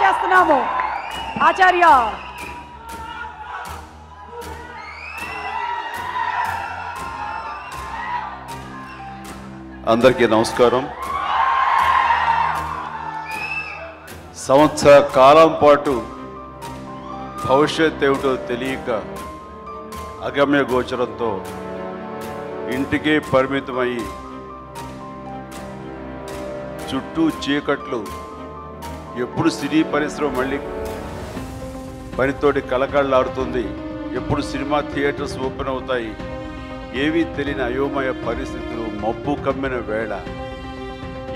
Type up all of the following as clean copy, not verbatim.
Request చేస్తున్నాము. ఆచార్య అందరికీ నమస్కారం. సంవత్సర కాలం పాటు భవిష్యత్ ఏమిటో తెలియక అగమ్య గోచరంతో ఇంటికే పరిమితమయ్యి చుట్టూ చీకట్లు, ఎప్పుడు సినీ పరిశ్రమ మళ్ళీ పనితోటి కలకళ్ళాడుతుంది, ఎప్పుడు సినిమా థియేటర్స్ ఓపెన్ అవుతాయి, ఏవీ తెలియని అయోమయ పరిస్థితులు, మబ్బు కమ్మిన వేళ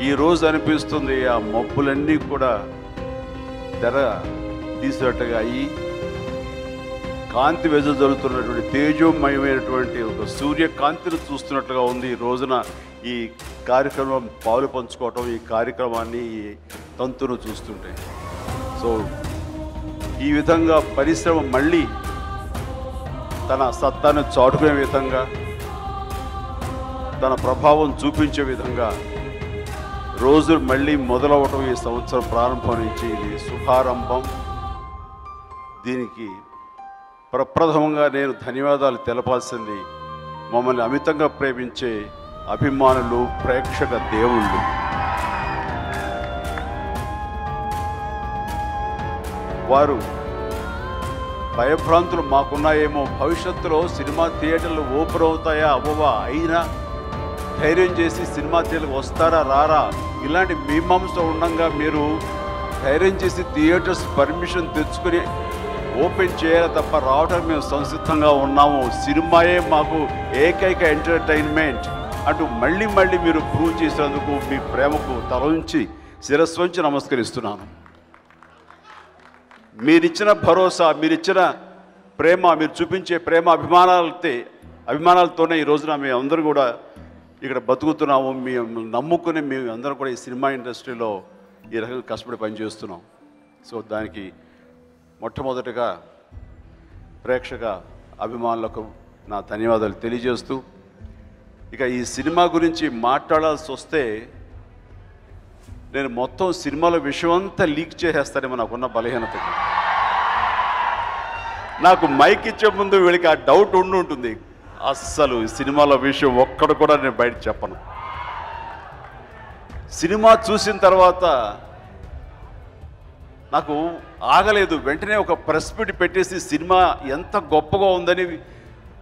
ఈరోజు అనిపిస్తుంది ఆ మబ్బులన్నీ కూడా తెర తీసినట్టుగా అయ్యి కాంతి వెదజల్లుతున్నటువంటి తేజోమయమైనటువంటి ఒక సూర్యకాంతిని చూస్తున్నట్లుగా ఉంది. ఈ రోజున ఈ కార్యక్రమం పాలు పంచుకోవటం, ఈ కార్యక్రమాన్ని, ఈ తంతును చూస్తుంటే. సో ఈ విధంగా పరిశ్రమ మళ్ళీ తన సత్తాను చాటుకునే విధంగా, తన ప్రభావం చూపించే విధంగా రోజు మళ్ళీ మొదలవటం ఈ సంవత్సరం ప్రారంభం నుంచి ఇది శుభారంభం. దీనికి ప్రప్రథమంగా నేను ధన్యవాదాలు తెలపాల్సింది మమ్మల్ని అమితంగా ప్రేమించే అభిమానులు, ప్రేక్షక దేవుళ్ళు. వారు భయభ్రాంతులు మాకున్నాయేమో, భవిష్యత్తులో సినిమా థియేటర్లు ఓపెన్ అవుతాయా అవ్వవా, అయినా ధైర్యం చేసి సినిమా థియేటర్కి వస్తారా రారా ఇలాంటి మీమాంస ఉండగా మీరు ధైర్యం చేసి థియేటర్స్ పర్మిషన్ తెచ్చుకుని ఓపెన్ చేయాలి తప్ప రావడానికి మేము సంసిద్ధంగా ఉన్నాము, సినిమాయే మాకు ఏకైక ఎంటర్టైన్మెంట్ అంటూ మళ్ళీ మళ్ళీ మీరు ప్రూవ్ చేసేందుకు మీ ప్రేమకు తలంచి శిరస్సు వంచి నమస్కరిస్తున్నాను. మీరిచ్చిన భరోసా, మీరిచ్చిన ప్రేమ, మీరు చూపించే ప్రేమ అభిమానాలతోనే ఈ రోజున మేము అందరూ కూడా ఇక్కడ బతుకుతున్నాము. మేము నమ్ముకుని మేము అందరం కూడా ఈ సినిమా ఇండస్ట్రీలో ఈ రకంగా కష్టపడి పనిచేస్తున్నాం. సో దానికి మొట్టమొదటిగా ప్రేక్షక అభిమానులకు నా ధన్యవాదాలు తెలియజేస్తూ, ఇక ఈ సినిమా గురించి మాట్లాడాల్సి వస్తే నేను మొత్తం సినిమాల విషయం అంతా లీక్ చేసేస్తానేమో నాకున్న బలహీనత. నాకు మైక్ ఇచ్చే ముందు వీళ్ళకి ఆ డౌట్ ఉంటుంది, అస్సలు ఈ సినిమాల విషయం ఒక్కడు కూడా నేను బయట చెప్పను. సినిమా చూసిన తర్వాత నాకు ఆగలేదు, వెంటనే ఒక ప్రెస్ మీట్ పెట్టేసి సినిమా ఎంత గొప్పగా ఉందని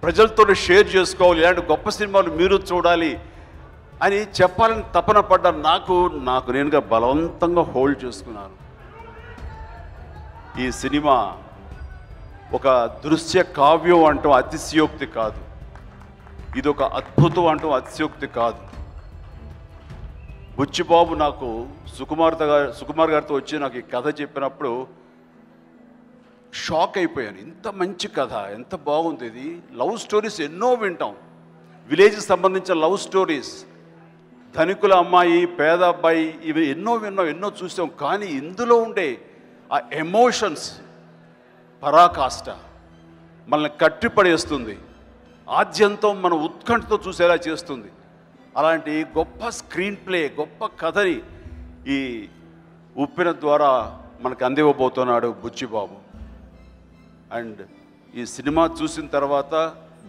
ప్రజలతో షేర్ చేసుకోవాలి, ఇలాంటి గొప్ప సినిమాలు మీరు చూడాలి అని చెప్పాలని తపన పడ్డా నాకు నేనుగా బలవంతంగా హోల్డ్ చేసుకున్నాను. ఈ సినిమా ఒక దృశ్య కావ్యం అంటాం అతిశయోక్తి కాదు, ఇది ఒక అద్భుతం అంటాం అతిశయోక్తి కాదు. బుచ్చిబాబు నాకు సుకుమార్ గారితో వచ్చి నాకు ఈ కథ చెప్పినప్పుడు షాక్ అయిపోయాను. ఇంత మంచి కథ, ఎంత బాగుంది ఇది. లవ్ స్టోరీస్ ఎన్నో వింటాం, విలేజ్కి సంబంధించిన లవ్ స్టోరీస్, ధనికుల అమ్మాయి, పేద అబ్బాయి, ఇవి ఎన్నో చూసాం. కానీ ఇందులో ఉండే ఆ ఎమోషన్స్ పరాకాష్ట మనల్ని కట్టిపడేస్తుంది, ఆద్యంతం మన ఉత్కంఠతో చూసేలా చేస్తుంది. అలాంటి గొప్ప స్క్రీన్ ప్లే, గొప్ప కథని ఈ ఉప్పెన ద్వారా మనకు అందివ్వబోతున్నాడు బుచ్చిబాబు. అండ్ ఈ సినిమా చూసిన తర్వాత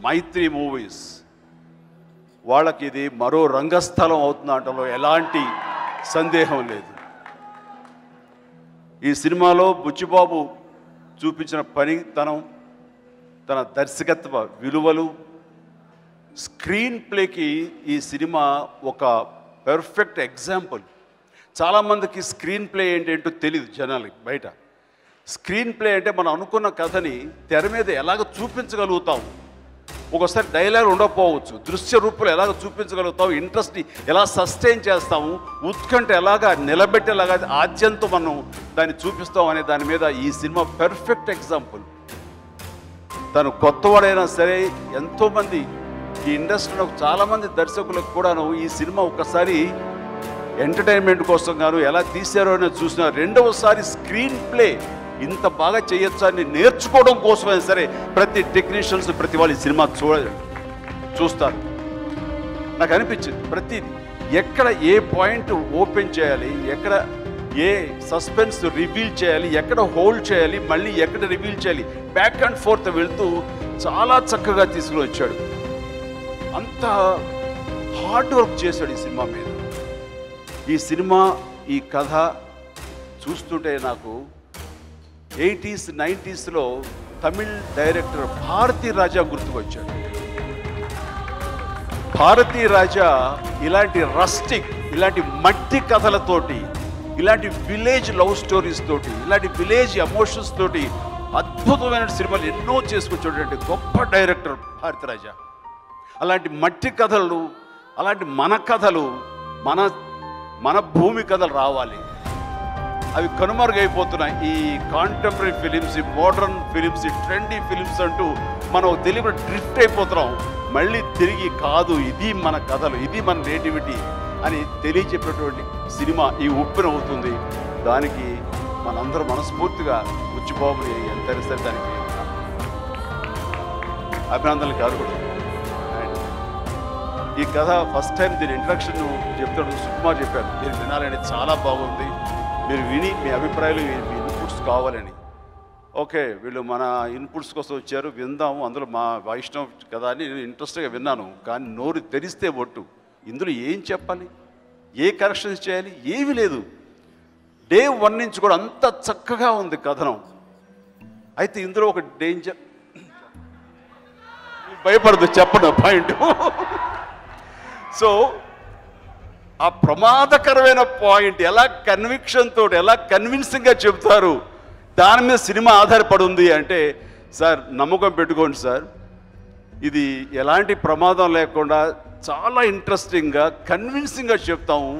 మైత్రి మూవీస్ వాళ్ళకి ఇది మరో రంగస్థలం అవుతుందంటలో ఎలాంటి సందేహం లేదు. ఈ సినిమాలో బుచ్చిబాబు చూపించిన పనితనం, తన దర్శకత్వ విలువలు, స్క్రీన్ ప్లేకి ఈ సినిమా ఒక పెర్ఫెక్ట్ ఎగ్జాంపుల్. చాలామందికి స్క్రీన్ ప్లే ఏంటంటో తెలియదు జనాలకి బయట. స్క్రీన్ ప్లే అంటే మనం అనుకున్న కథని తెర మీద ఎలాగ చూపించగలుగుతాం, ఒకసారి డైలాగ్ ఉండకపోవచ్చు, దృశ్య రూపంలో ఎలాగ చూపించగలుగుతాం, ఇంట్రెస్ట్ని ఎలా సస్టైన్ చేస్తాము, ఉత్కంఠ ఎలాగా నిలబెట్టేలాగా ఆద్యంతో మనం దాన్ని చూపిస్తాం అనే దాని మీద ఈ సినిమా పెర్ఫెక్ట్ ఎగ్జాంపుల్. తను కొత్తవాడైనా సరే ఎంతోమంది ఈ ఇండస్ట్రీలో చాలామంది దర్శకులకు కూడాను ఈ సినిమా ఒకసారి ఎంటర్టైన్మెంట్ కోసం గాను ఎలా తీశారో అని చూసిన, రెండవసారి స్క్రీన్ ప్లే ఇంత బాగా చేయొచ్చా అని నేర్చుకోవడం కోసమైనా సరే ప్రతి టెక్నీషియన్స్, ప్రతి వాళ్ళు ఈ సినిమా చూస్తారు. నాకు అనిపించింది ప్రతిది ఎక్కడ ఏ పాయింట్ ఓపెన్ చేయాలి, ఎక్కడ ఏ సస్పెన్స్ రివీల్ చేయాలి, ఎక్కడ హోల్డ్ చేయాలి, మళ్ళీ ఎక్కడ రివీల్ చేయాలి, బ్యాక్ అండ్ ఫోర్త్ వెళ్తూ చాలా చక్కగా తీసుకుని వచ్చాడు. అంత హార్డ్ వర్క్ చేశాడు ఈ సినిమా మీద. ఈ సినిమా, ఈ కథ చూస్తుంటే నాకు 80s 90sలో తమిళ్ డైరెక్టర్ భారతీ రాజా గుర్తుకొచ్చాడు. భారతీ రాజా ఇలాంటి రస్టిక్, ఇలాంటి మట్టి కథలతోటి, ఇలాంటి విలేజ్ లవ్ స్టోరీస్ తోటి, ఇలాంటి విలేజ్ ఎమోషన్స్ తోటి అద్భుతమైన సినిమాలు ఎన్నో చేసుకొచ్చేటువంటి గొప్ప డైరెక్టర్ భారతీ రాజా. అలాంటి మట్టి కథలు, అలాంటి మన కథలు, మన భూమి కథలు రావాలి. అవి కనుమరుగైపోతున్నాయి. ఈ కాంటెంపరీ ఫిలిమ్స్, ఈ మోడర్న్ ఫిలిమ్స్, ఈ ట్రెండీ ఫిలిమ్స్ అంటూ మనం తెలియని డ్రిఫ్ట్ అయిపోతున్నాం. మళ్ళీ తిరిగి కాదు, ఇది మన కథలు, ఇది మన నేటివిటీ అని తెలియచెప్పేటువంటి సినిమా ఈ ఉప్పెన అవుతుంది. దానికి మనందరూ మనస్ఫూర్తిగా బుచ్చిబాబుని ఎంతైనా సరే దానికి అభినందనలు కారుకూడదు. అండ్ ఈ కథ ఫస్ట్ టైం దీని ఇంట్రడక్షన్ చెప్తాడు సుకుమార్ చెప్పారు, మీరు వినాలని, చాలా బాగుంది, మీరు విని మీ అభిప్రాయాలు, మీ ఇన్పుట్స్ కావాలని. ఓకే, వీళ్ళు మన ఇన్పుట్స్ కోసం వచ్చారు, విందాము, అందులో మా వైష్ణవ్ కదా అని నేను ఇంట్రెస్ట్గా విన్నాను. కానీ నోరు తెరిస్తే ఒట్టు, ఇందులో ఏం చెప్పాలి, ఏ కరెక్షన్స్ చేయాలి, ఏమీ లేదు. డే 1 నుంచి కూడా అంత చక్కగా ఉంది కథనం. అయితే ఇందులో ఒక డేంజర్, భయపడదు చెప్పండి పాయింట్. సో ఆ ప్రమాదకరమైన పాయింట్ ఎలా కన్విక్షన్ తోటి, ఎలా కన్విన్సింగ్గా చెప్తారు, దాని మీద సినిమా ఆధారపడి ఉంది అంటే, సార్ నమ్మకం పెట్టుకోండి సార్, ఇది ఎలాంటి ప్రమాదం లేకుండా చాలా ఇంట్రెస్టింగ్గా కన్విన్సింగ్గా చెప్తాము,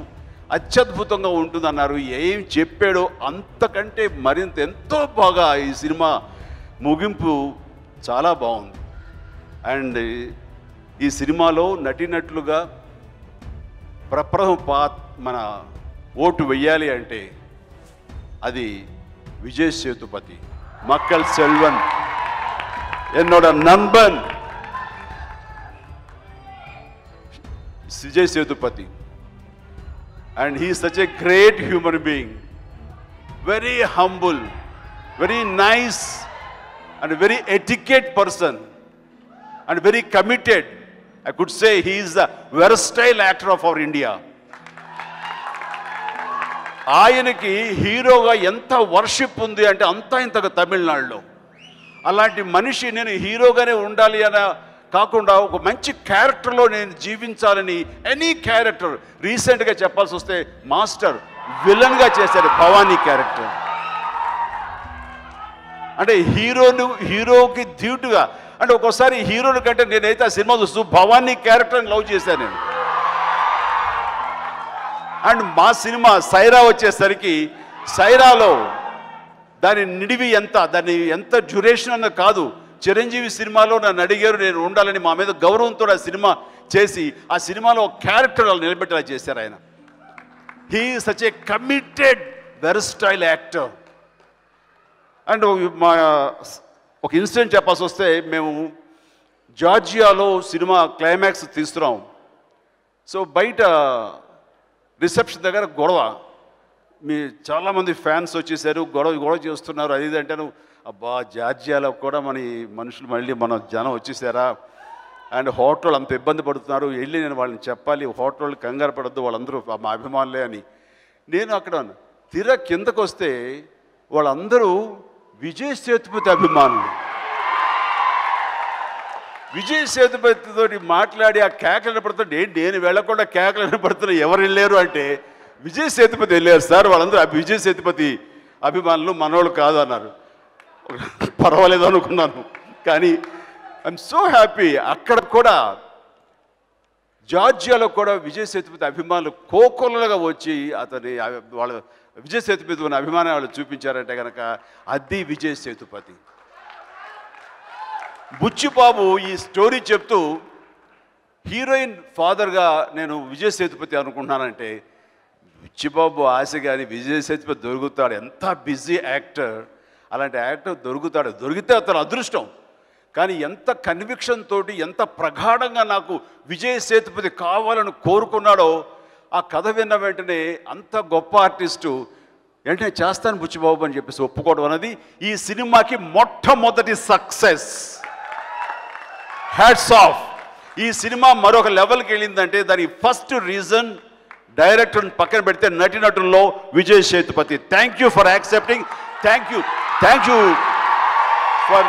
అత్యద్భుతంగా ఉంటుందన్నారు. ఏం చెప్పాడో అంతకంటే మరింత ఎంతో బాగా ఈ సినిమా ముగింపు చాలా బాగుంది. అండ్ ఈ సినిమాలో నటినట్లుగా మన ఓటు వెయ్యాలి అంటే అది Vijay Sethupathi, Makkal Selvan, ఎన్నోడ నண்பன் Vijay Sethupathi. And he is such a great human being, very humble, very nice and very etiquette person and very committed. I could say he is the versatile actor of our India. ఆయనకి హీరోగా ఎంత worship ఉంది అంటే అంతా ఇంతగా తమిళనాడులో. అలాంటి మనిషి నేను హీరోగానే ఉండాలి అన్న కాకుండా ఒక మంచి క్యారెక్టర్లో నేను జీవించాలని, ఎనీ క్యారెక్టర్, రీసెంట్గా చెప్పాల్సి వస్తే మాస్టర్ విలన్గా చేశారు భవానీ క్యారెక్టర్. అంటే హీరోకి ధీటుగా, అంటే ఒక్కోసారి హీరోని కంటే నేనైతే ఆ సినిమా చూస్తూ భవానీ క్యారెక్టర్ని లవ్ చేశాను నేను. అండ్ మా సినిమా సైరా వచ్చేసరికి, సైరాలో దాని నిడివి ఎంత, దాని ఎంత డ్యూరేషన్ అన్న కాదు, చిరంజీవి సినిమాలో నన్ను అడిగారు, నేను ఉండాలని మా మీద గౌరవంతో ఆ సినిమా చేసి, ఆ సినిమాలో ఒక క్యారెక్టర్ వాళ్ళు నిలబెట్టేలా చేశారు ఆయన. He is such a committed versatile actor. And ఒక ఇన్సిడెంట్ చెప్పాల్సి వస్తే, మేము జార్జియాలో సినిమా క్లైమాక్స్ తీస్తున్నాం. సో బయట రిసెప్షన్ దగ్గర గొడవ, చాలామంది ఫ్యాన్స్ వచ్చేసారు, గొడవ చేస్తున్నారు, అది ఇది అంటాను. అబ్బా, జార్జియాలో కూడా మనుషులు మళ్ళీ మన జనం వచ్చేసారా, అండ్ హోటల్ అంత ఇబ్బంది పడుతున్నారు, వెళ్ళి నేను వాళ్ళని చెప్పాలి, హోటల్ కంగారు పడద్దు, వాళ్ళందరూ మా అభిమానులే అని. నేను అక్కడ తీరా కిందకు వస్తే వాళ్ళందరూ విజయ్ సేతుపతి అభిమానులు. విజయ్ సేతుపతితో మాట్లాడి ఆ కేకలు పడుతుంటే, నేను వెళ్ళకుండా కేకలు పడుతున్నా, ఎవరు వెళ్ళారు అంటే విజయ్ సేతుపతి వెళ్ళారు సార్, వాళ్ళందరూ విజయ్ సేతుపతి అభిమానులు, మనోళ్ళు కాదు అన్నారు. పర్వాలేదు అనుకున్నాను, కానీ ఐఎమ్ సో హ్యాపీ. అక్కడ కూడా జార్జియాలో కూడా విజయ్ సేతుపతి అభిమానులు కోకొల్లలుగా వచ్చి వాళ్ళ విజయ్ సేతుపతి ఉన్న అభిమానం వాళ్ళు చూపించారంటే కనుక అది విజయ్ సేతుపతి. బుచ్చిబాబు ఈ స్టోరీ చెప్తూ హీరోయిన్ ఫాదర్గా నేను విజయ్ సేతుపతి అనుకుంటున్నానంటే, బుచ్చిబాబు ఆశ కానీ విజయ్ సేతుపతి దొరుకుతాడు, ఎంత బిజీ యాక్టర్, అలాంటి యాక్టర్ దొరికితే అతను అదృష్టం. కానీ ఎంత కన్విక్షన్ తోటి, ఎంత ప్రగాఢంగా నాకు విజయ్ సేతుపతి కావాలని కోరుకున్నాడో, ఆ కథ విన్న వెంటనే అంత గొప్ప ఆర్టిస్టు వెంటనే చేస్తాను బుచ్చిబాబు అని చెప్పేసి ఒప్పుకోవడం అనేది ఈ సినిమాకి మొట్టమొదటి సక్సెస్. Hats off. ఈ సినిమా మరొక లెవెల్కి వెళ్ళిందంటే దానికి ఫస్ట్ రీజన్ డైరెక్టర్ని పక్కన పెడితే నటీనటుల్లో Vijay Sethupathi. Thank you for accepting, thank you for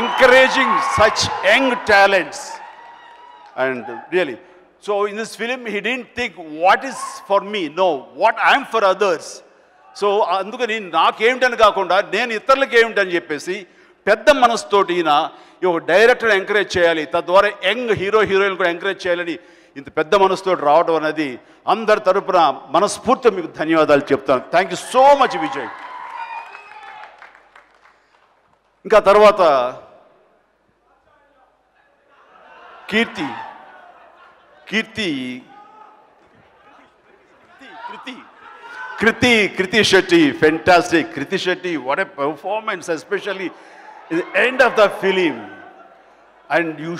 encouraging such young talents. And really, so in this film he didn't think what is for me, no what I'm for others. So అందుకని నాకేమిటని కాకుండా నేను ఇతరులకి ఏమిటని చెప్పేసి పెద్ద మనసుతోటి ఈయన ఒక డైరెక్టర్ ఎంకరేజ్ చేయాలి, తద్వారా యంగ్ హీరోయిన్ కూడా ఎంకరేజ్ చేయాలని ఇంత పెద్ద మనసుతో రావడం అనేది అందరి తరపున మనస్ఫూర్తిగా మీకు ధన్యవాదాలు చెప్తాను. Thank you so much Vijay. ఇంకా తర్వాత Kriti Shetty, fantastic. Kriti Shetty, what a performance, especially at the end of the film. And you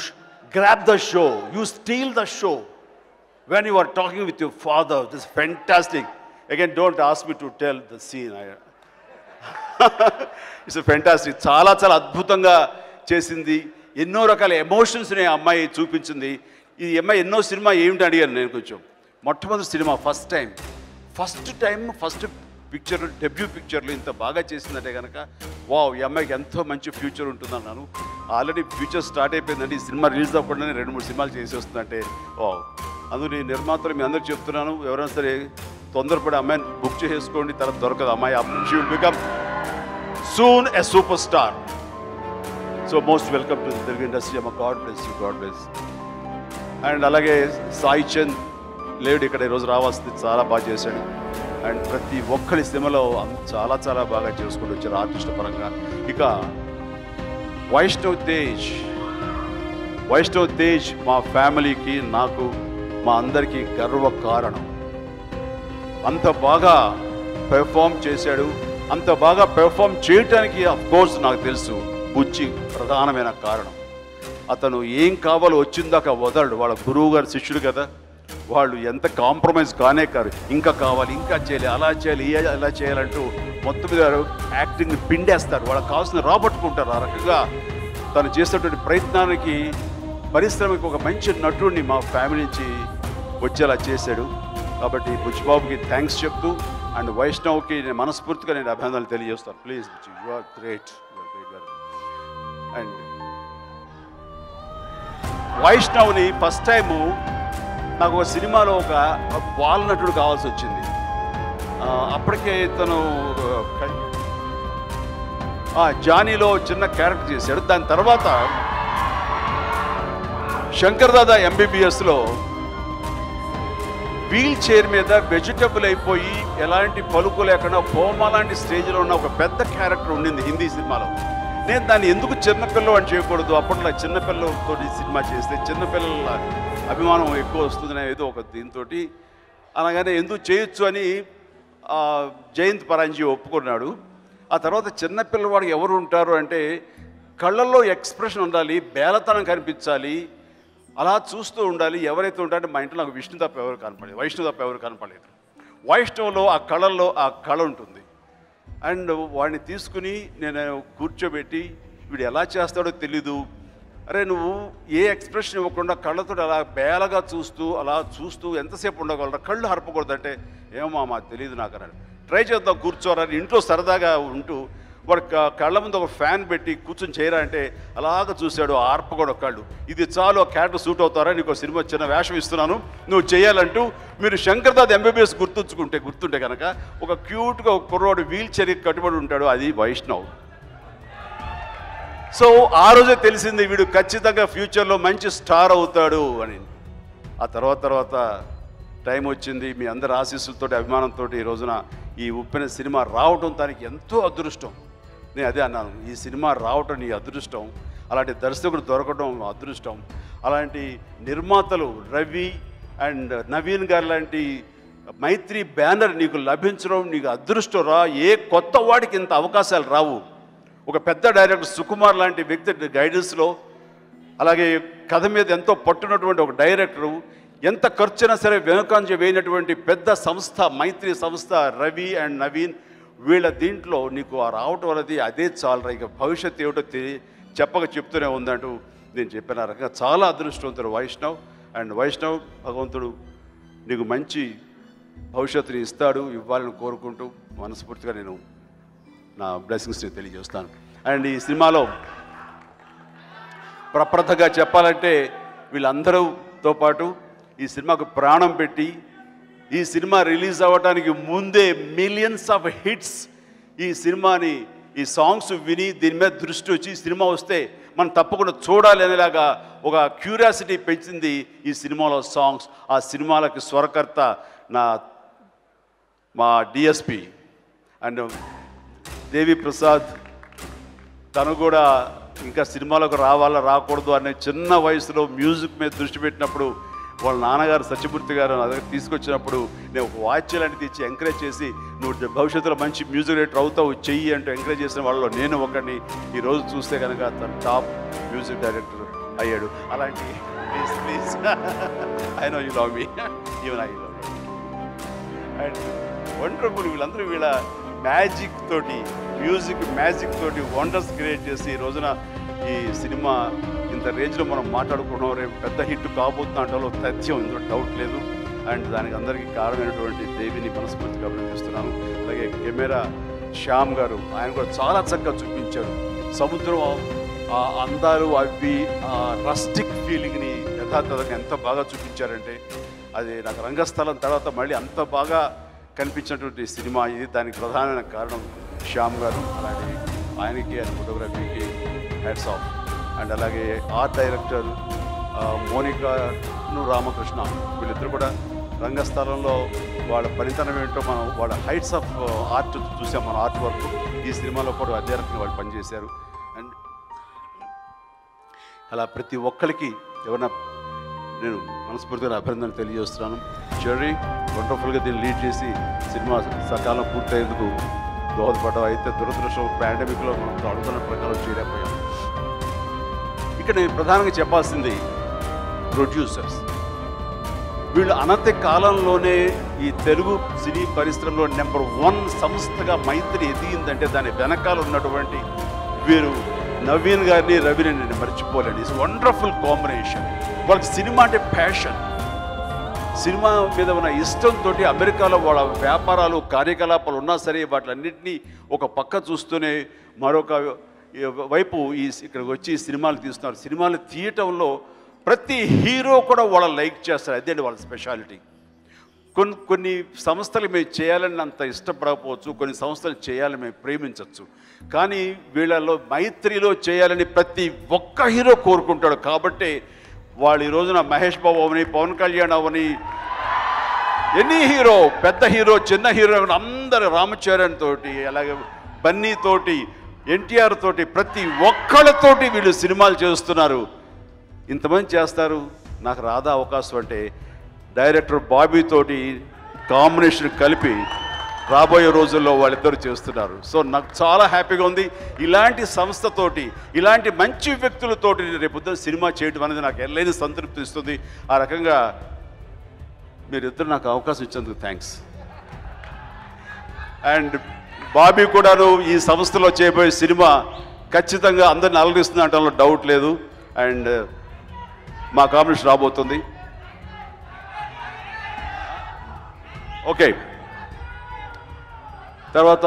grab the show, you steal the show. When you are talking with your father, this is fantastic. Again, don't ask me to tell the scene. It's a fantastic. చాలా అద్భుతంగా చేసింది. ఎన్నో రకాల ఎమోషన్స్ని అమ్మాయి చూపించింది. ఈ అమ్మాయి ఎన్నో సినిమా ఏమిటి అడిగాను నేను కొంచెం. మొట్టమొదటి cinema first time picture, debut పిక్చర్లో ఇంత బాగా చేసిందంటే కనుక వావ్, ఈ అమ్మాయికి ఎంతో మంచి ఫ్యూచర్ ఉంటుందన్నాను. ఆల్రెడీ ఫ్యూచర్ స్టార్ట్ అయిపోయిందండి. ఈ సినిమా రిలీజ్ అవ్వకుండానే 2-3 సినిమాలు చేసి వస్తుందంటే వావ్. అందుకని నిర్మాతలు మీ అందరికి చెప్తున్నాను, ఎవరైనా సరే తొందరపడి అమ్మాయిని బుక్ చేసుకోండి, తర్వాత దొరకదు అమ్మాయి. She will become soon a superstar. So most welcome to the Telugu industry అమ్మ. God bless you, god bless. And అలాగే సాయి చంద్ లేడు ఇక్కడ, ఈరోజు రావాల్సింది, చాలా బాగా చేశాడు. అండ్ ప్రతి ఒక్కరి సినిమాలో చాలా బాగా చేసుకుంటూ వచ్చారు ఆర్టిస్ట్ పరంగా. ఇక వైష్ణవ్ తేజ్ మా ఫ్యామిలీకి, నాకు, మా అందరికీ గర్వ కారణం. అంత బాగా పెర్ఫామ్ చేశాడు. అంత బాగా పెర్ఫామ్ చేయటానికి అఫ్కోర్స్ నాకు తెలుసు బుచ్చి ప్రధానమైన కారణం. అతను ఏం కావాలో వచ్చిందాక వదలడు. వాళ్ళ గురువు గారు శిష్యుడు కదా, వాళ్ళు ఎంత కాంప్రమైజ్ కానే కారు. ఇంకా కావాలి, ఇంకా చేయాలి, అలా చేయాలి, ఇలా చేయాలంటూ మొత్తం మీద యాక్టింగ్ని పిండేస్తారు. వాళ్ళకి కావాల్సిన రాబట్టుకుంటారు. ఆ రకంగా తను చేసేటువంటి ప్రయత్నానికి, పరిశ్రమకి ఒక మంచి నటుడిని మా ఫ్యామిలీ నుంచి వచ్చేలా చేశాడు. కాబట్టి బుచ్చిబాబుకి థ్యాంక్స్ చెప్తూ అండ్ వైష్ణవ్కి నేను మనస్ఫూర్తిగా అభినందనలు తెలియజేస్తాను. Please Buchi, you are great. And వైష్ణవ్ని ఫస్ట్ టైము నాకు ఒక సినిమాలో ఒక బాల నటుడు కావాల్సి వచ్చింది. అప్పటికే తను జానీలో చిన్న క్యారెక్టర్ చేశాడు. దాని తర్వాత శంకర్ దాదా ఎంబీబీఎస్లో వీల్ చైర్ మీద వెజిటబుల్ అయిపోయి ఎలాంటి పలుకు లేకుండా కోమా లాంటి స్టేజ్లో ఉన్న ఒక పెద్ద క్యారెక్టర్ ఉండింది హిందీ సినిమాలో. నేను దాన్ని ఎందుకు చిన్నపిల్ల అని చేయకూడదు, అప్పట్లో చిన్నపిల్లలతో సినిమా చేస్తే చిన్నపిల్లల అభిమానం ఎక్కువ వస్తుందనే ఏదో ఒక దీంతో అలాగనే ఎందుకు చేయొచ్చు అని జయంత్ పరాంజీ ఒప్పుకున్నాడు. ఆ తర్వాత చిన్నపిల్లవాడికి ఎవరు ఉంటారు అంటే కళ్ళల్లో ఎక్స్ప్రెషన్ ఉండాలి, బేలతనం కనిపించాలి, అలా చూస్తూ ఉండాలి. ఎవరైతే ఉంటారంటే మా ఇంట్లో నాకు వైష్ణవ్ తప్ప ఎవరు కనపడలేదు. వైష్ణవ్లో ఆ కళల్లో ఆ కళ ఉంటుంది. అండ్ వాడిని తీసుకుని నేను కూర్చోబెట్టి, వీడు ఎలా చేస్తాడో తెలీదు, అరే నువ్వు ఏ ఎక్స్ప్రెషన్ ఇవ్వకుండా కళ్ళతో అలా బేలగా చూస్తూ ఎంతసేపు ఉండగలరా, కళ్ళు హరపకూడదు అంటే ఏమో మా తెలియదు నాకు అన్నాడు. ట్రై చేద్దాం కూర్చోరని ఇంట్లో సరదాగా ఉంటూ వాడు కళ్ళ ముందు ఒక ఫ్యాన్ పెట్టి కూర్చొని చేయరా అంటే అలాగ చూశాడు, ఆర్పకూడదు కళ్ళు. ఇది చాలు, ఆ క్యారెక్టర్ సూట్ అవుతారా, నీకు సినిమా చిన్న వేషం ఇస్తున్నాను నువ్వు చేయాలంటూ. మీరు శంకర్ దాదా ఎంబీబీఎస్ గుర్తుంటే కనుక ఒక క్యూట్గా ఒక కుర్రోడు వీల్ చైర్కి కట్టుబడి ఉంటాడు, అది వైష్ణవ్. సో ఆ రోజే తెలిసింది వీడు ఖచ్చితంగా ఫ్యూచర్లో మంచి స్టార్ అవుతాడు అని. ఆ తర్వాత టైం వచ్చింది. మీ అందరి ఆశీస్సులతో, అభిమానంతో ఈ రోజున ఈ ఉప్పెన సినిమా రావటం దానికి ఎంతో అదృష్టం. నేను అదే అన్నాను, ఈ సినిమా రావటం నీ అదృష్టం, అలాంటి దర్శకుడు దొరకడం అదృష్టం, అలాంటి నిర్మాతలు రవి అండ్ నవీన్ గారు లాంటి మైత్రి బ్యానర్ నీకు లభించడం నీకు అదృష్టం రా. ఏ కొత్త వాడికి ఇంత అవకాశాలు రావు. ఒక పెద్ద డైరెక్టర్ సుకుమార్ లాంటి వ్యక్తి గైడెన్స్లో, అలాగే కథ మీద ఎంతో పట్టున్నటువంటి ఒక డైరెక్టరు, ఎంత ఖర్చైనా సరే వెనుకంజ వేయనటువంటి పెద్ద సంస్థ మైత్రి సంస్థ, రవి అండ్ నవీన్ వీళ్ళ దీంట్లో నీకు ఆ రావటం అనేది అదే చాలరా, ఇక భవిష్యత్తు ఏమిటో చెప్పక చెప్తూనే ఉందంటూ నేను చెప్పిన రకంగా చాలా అదృష్టవంతుడు వైష్ణవ్. అండ్ వైష్ణవ్, భగవంతుడు నీకు మంచి భవిష్యత్తుని ఇస్తాడు, ఇవ్వాలని కోరుకుంటూ మనస్ఫూర్తిగా నేను నా బ్లెస్సింగ్స్ని తెలియజేస్తాను. అండ్ ఈ సినిమాలో ప్రప్రథగా చెప్పాలంటే వీళ్ళందరితో పాటు ఈ సినిమాకు ప్రాణం పెట్టి ఈ సినిమా రిలీజ్ అవ్వడానికి ముందే మిలియన్స్ ఆఫ్ హిట్స్ ఈ సినిమాని, ఈ సాంగ్స్ విని దీని మీద దృష్టి వచ్చి సినిమా వస్తే మనం తప్పకుండా చూడాలి అనేలాగా ఒక క్యూరియాసిటీ పెంచింది ఈ సినిమాలో సాంగ్స్. ఆ సినిమాలకి స్వరకర్త మా డిఎస్పి అండ్ దేవి ప్రసాద్. తను కూడా ఇంకా సినిమాలకు రావాలా రాకూడదు అనే చిన్న వయసులో మ్యూజిక్ మీద దృష్టి పెట్టినప్పుడు వాళ్ళ నాన్నగారు సత్యమూర్తి గారు నా దగ్గర తీసుకొచ్చినప్పుడు నేను ఒక వాచ్ లాంటిది ఇచ్చి ఎంకరేజ్ చేసి, నువ్వు భవిష్యత్తులో మంచి మ్యూజిక్ డైరెక్టర్ అవుతావు, చెయ్యి అంటూ ఎంకరేజ్ చేసిన వాళ్ళలో నేను ఒకరిని. ఈరోజు చూస్తే కనుక తను టాప్ మ్యూజిక్ డైరెక్టర్ అయ్యాడు. అలాంటి please I know you love me, even I love you. And wonderful, వీళ్ళందరూ వీళ్ళ మ్యాజిక్ తోటి, మ్యాజిక్ తోటి వండర్స్ క్రియేట్ చేసి ఈ రోజున ఈ సినిమా ఇంత రేంజ్లో మనం మాట్లాడుకున్నాం. రేపు పెద్ద హిట్ కాబోతున్న అంటలో తథ్యం, ఇందులో డౌట్ లేదు. అండ్ దానికి అందరికీ కారణమైనటువంటి దేవిని మనస్ఫూర్తిగా అభినందిస్తున్నాను. అలాగే కెమెరా శ్యామ్ గారు, ఆయన కూడా చాలా చక్కగా చూపించారు. సముద్రం ఆ అందాలు, అవి ఆ రస్టిక్ ఫీలింగ్ని యథాతథంగా ఎంత బాగా చూపించారంటే అది నాకు రంగస్థలం తర్వాత మళ్ళీ అంత బాగా కనిపించినటువంటి సినిమా ఇది. దానికి ప్రధానమైన కారణం శ్యామ్ గారు. అలాగే ఆయనకి, ఆయన ఫోటోగ్రఫీకి హ్యాట్స్ ఆఫ్. అండ్ అలాగే ఆర్ట్ డైరెక్టర్ మోనికాను రామకృష్ణ, వీళ్ళిద్దరు కూడా రంగస్థలంలో వాళ్ళ పనితనం ఏంటో మనం వాళ్ళ హైట్స్ ఆఫ్ ఆర్ట్ చూసాం, మన ఆర్ట్ వర్క్. ఈ సినిమాలో కూడా అదే రకంగా వాళ్ళు పనిచేశారు. అండ్ అలా ప్రతి ఒక్కరికి ఎవరైనా నేను మనస్ఫూర్తిగా అభినందన తెలియజేస్తున్నాను. చెర్రీ వండర్ఫుల్గా దీన్ని లీడ్ చేసి సినిమా సకాలం పూర్తయ్యేందుకు దోహదపడ్డాం. అయితే దురదృష్టం పాండమిక్లో మనం అడుగుతున్న ప్రకారం చేయలేకపోయాం. ఇక్కడ నేను ప్రధానంగా చెప్పాల్సింది ప్రొడ్యూసర్స్. వీళ్ళు అనతి కాలంలోనే ఈ తెలుగు సినీ పరిశ్రమలో నెంబర్ 1 సంస్థగా మైత్రి ఎదిగిందంటే దాని వెనకాల ఉన్నటువంటి వీరు నవీన్ గారిని, రవిని నేను మర్చిపోలేను. It's wonderful combination. వాళ్ళకి సినిమా అంటే ప్యాషన్, సినిమా మీద ఉన్న ఇష్టంతో అమెరికాలో వాళ్ళ వ్యాపారాలు, కార్యకలాపాలు ఉన్నా సరే వాటిలన్నింటినీ ఒక పక్క చూస్తూనే మరొక వైపు ఇక్కడికి వచ్చి సినిమాలు తీస్తున్నారు. సినిమాలు తీయటంలో ప్రతి హీరో కూడా వాళ్ళ లైక్ చేస్తారు. అదే వాళ్ళ స్పెషాలిటీ. కొన్ని సంస్థలు మేము చేయాలని అంత ఇష్టపడకపోవచ్చు, కొన్ని సంస్థలు చేయాలని మేము ప్రేమించవచ్చు. కానీ వీళ్ళలో మైత్రిలో చేయాలని ప్రతి ఒక్క హీరో కోరుకుంటాడు. కాబట్టి వాళ్ళు ఈ రోజున మహేష్ బాబు అవని, పవన్ కళ్యాణ్ అవని, ఎనీ హీరో, పెద్ద హీరో, చిన్న హీరో అందరు, రామచరణ్ తోటి, అలాగే బన్నీ తోటి, ఎన్టీఆర్ తోటి, ప్రతి ఒక్కళ్ళతోటి వీళ్ళు సినిమాలు చేస్తున్నారు. ఇంతమంది చేస్తారు. నాకు రాదా అవకాశం అంటే డైరెక్టర్ బాబీ తోటి కాంబినేషన్ కలిపి రాబోయే రోజుల్లో వాళ్ళిద్దరు చేస్తున్నారు. సో నాకు చాలా హ్యాపీగా ఉంది. ఇలాంటి సంస్థతోటి, ఇలాంటి మంచి వ్యక్తులతోటి రేపొద్దున సినిమా చేయడం అనేది నాకు ఎల్లైన సంతృప్తి ఇస్తుంది. ఆ రకంగా మీరిద్దరు నాకు అవకాశం ఇచ్చేందుకు థ్యాంక్స్. అండ్ బాబీ కూడాను ఈ సంస్థలో చేయబోయే సినిమా ఖచ్చితంగా అందరిని అలరిస్తుంది అనడంలో డౌట్ లేదు. అండ్ మా కాంబినేషన్ రాబోతుంది. ఓకే, తర్వాత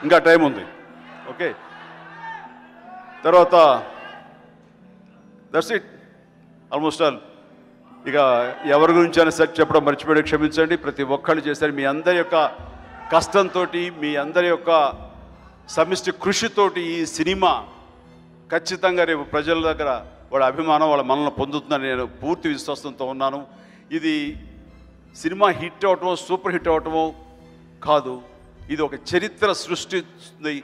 ఇంకా టైం ఉంది. ఓకే, తర్వాత దట్స్ ఇట్ ఆల్మోస్ట్ ఆల్. ఇక ఎవరి గురించి అయినా సెట్ చెప్పడం మర్చిపోయి క్షమించండి. ప్రతి ఒక్కళ్ళు చేశారు. మీ అందరి యొక్క కష్టంతో, మీ అందరి యొక్క సమిష్టి కృషితోటి ఈ సినిమా ఖచ్చితంగా రేపు ప్రజల దగ్గర వాళ్ళ అభిమానం, వాళ్ళ మనల్ని పొందుతుందని నేను పూర్తి విశ్వాసంతో ఉన్నాను. ఇది సినిమా హిట్ అవటమో, సూపర్ హిట్ అవటమో కాదు, ఇది ఒక చరిత్ర సృష్టిస్తుంది.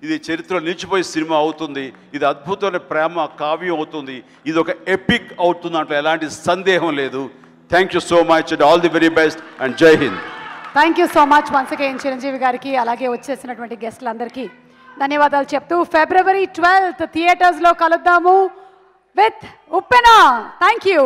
ఇది చరిత్రలో నిలిచిపోయే సినిమా అవుతుంది. ఇది అద్భుతమైన ప్రేమ కావ్యం అవుతుంది. ఇది ఒక ఎపిక్ అవుతుంది, అంటే ఎలాంటి సందేహం లేదు. Thank you so much and all the very best and జై హింద్. Thank you so much once again Chiranjeevi గారికి, అలాగే వచ్చేసినటువంటి గెస్టులందరికీ ధన్యవాదాలు చెప్తూ February 12th థియేటర్స్లో కలుద్దాము. With Uppena. Thank you.